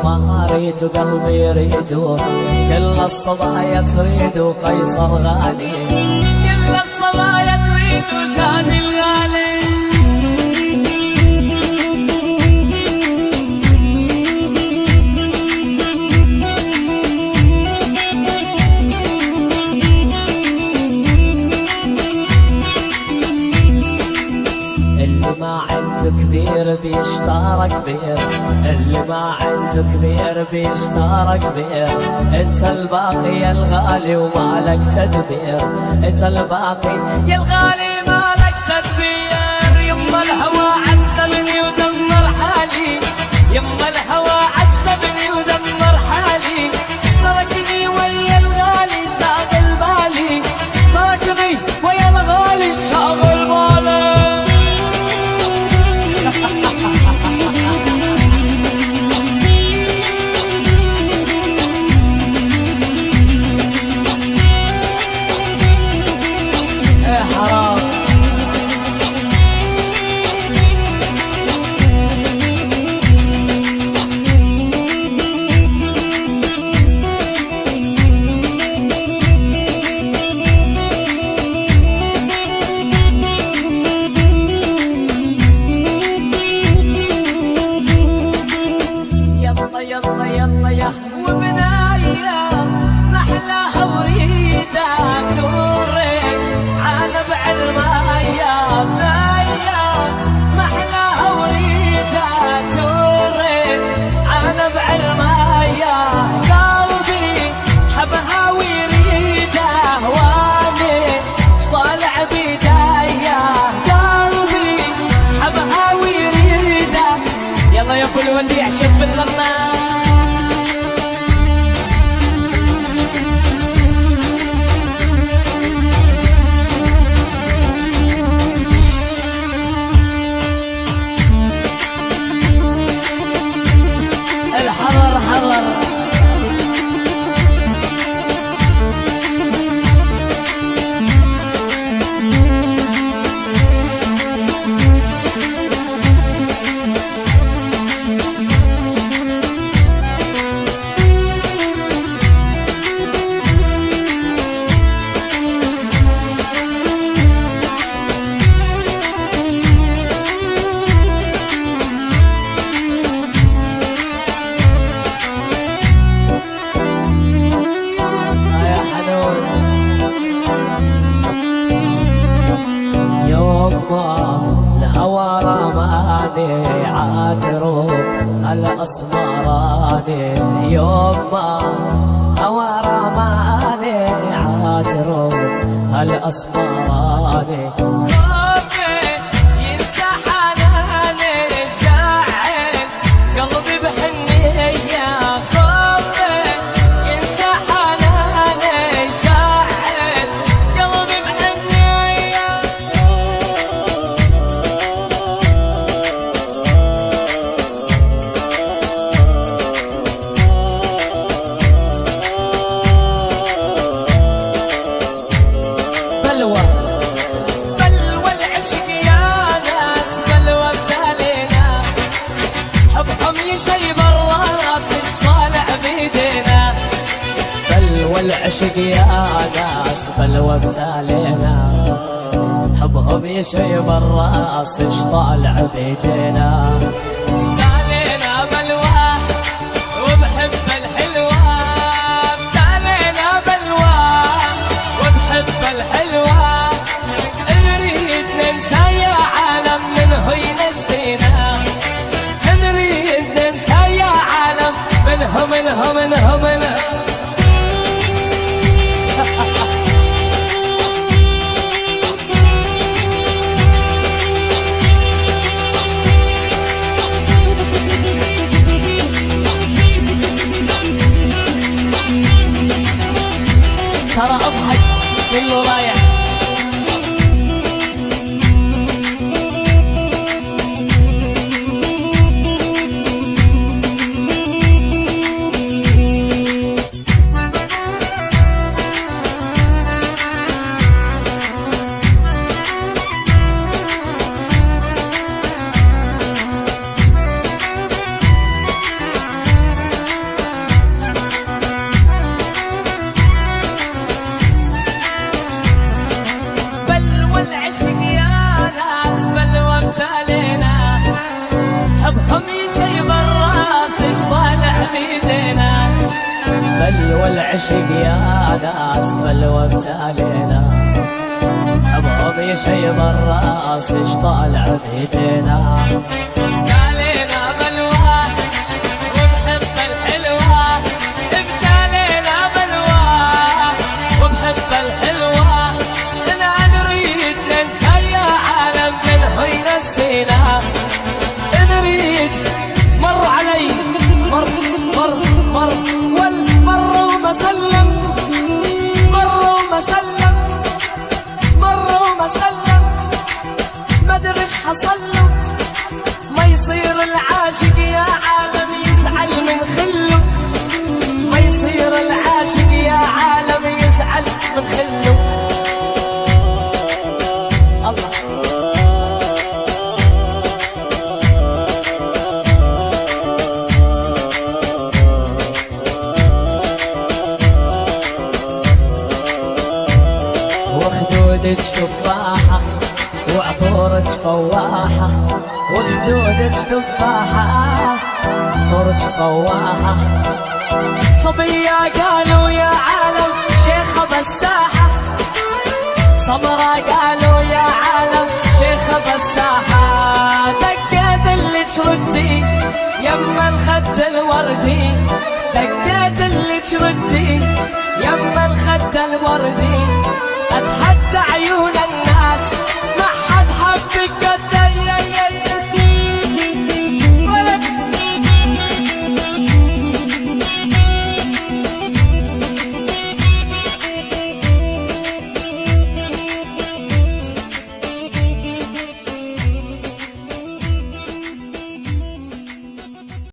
وما اريد وقلبي يريد، كل الصبايا تريد وقيصر غالي، كل الصبايا تريد وشادي الغالي. اللي ما عنده كبير بيشترى كبير، اللي ما عنده كبير بيشترى كبير. انت الباقي يا الغالي ومالك تدبير، انت الباقي يا الغالي مالك تدبير. يما الهوى عذبني ودمر حالي، يما الهوى عذبني ودمر حالي. تركني ويا الغالي شاغل بالي، تركني ويا الغالي شاغل بالي. يلا يلا يا وبنايا محلاها وريدها توريك عانب عالمايا بنايا، محلاها وريدها توريك عانب عالمايا. قلبي حبها ويريدها واني شطالع بدايا، قلبي حبها ويريدها. يلا يا ابو الوديع شب الغنى. الحضر حضر الهوى رماني عاتروب الأسمراني، يوما هوى رماني عاتروب الأسمراني. خوفي ينسى حناني شاعل قلبي بحنية، خوفي ينسى حناني شاعل قلبي بحنية. بلوى بلوى العشق يا ناس، بلوى ابتالينا حبهم يشيب الراس ايش طالع بيدينا. بلوى العشق يا ناس، بلوى ابتالينا حبهم يشيب الراس ايش طالع بيدينا. ابتالينا بلوى وبحب الحلوة، ابتالينا بلوى وبحب الحلوة. نريد ننسى يا عالم منه ينسينا، نريد ننسى يا عالم منه منه منه منه. والعشق يا ناس بلوى ابتالينا، حبوب يشيب الراس اش طالع فيتنا. ابتالينا بلوى وبحب الحلوة، ابتالينا بلوى وبحب الحلوة، لنا نريد ننسى يا عالم منه ينسينا. نريد مر علي مر مر مر والمر وما سلم، مر وما سلم، مر وما سلم، ما ادري ايش حصله، ما يصير العاشق يا عالم يزعل من خله، ما يصير العاشق يا عالم يزعل من خله. الله وخدودك تفاحة وعطورك فواحة، وخدودك تفاحة عطورك فواحة، صبية قالوا يا عالم شيخة بالساحة، صبرا قالوا يا عالم شيخة بالساحة، دقيت اللي تردي يما الخد الوردي، دقيت اللي تردي يما الخد الوردي، اتحدى عيوني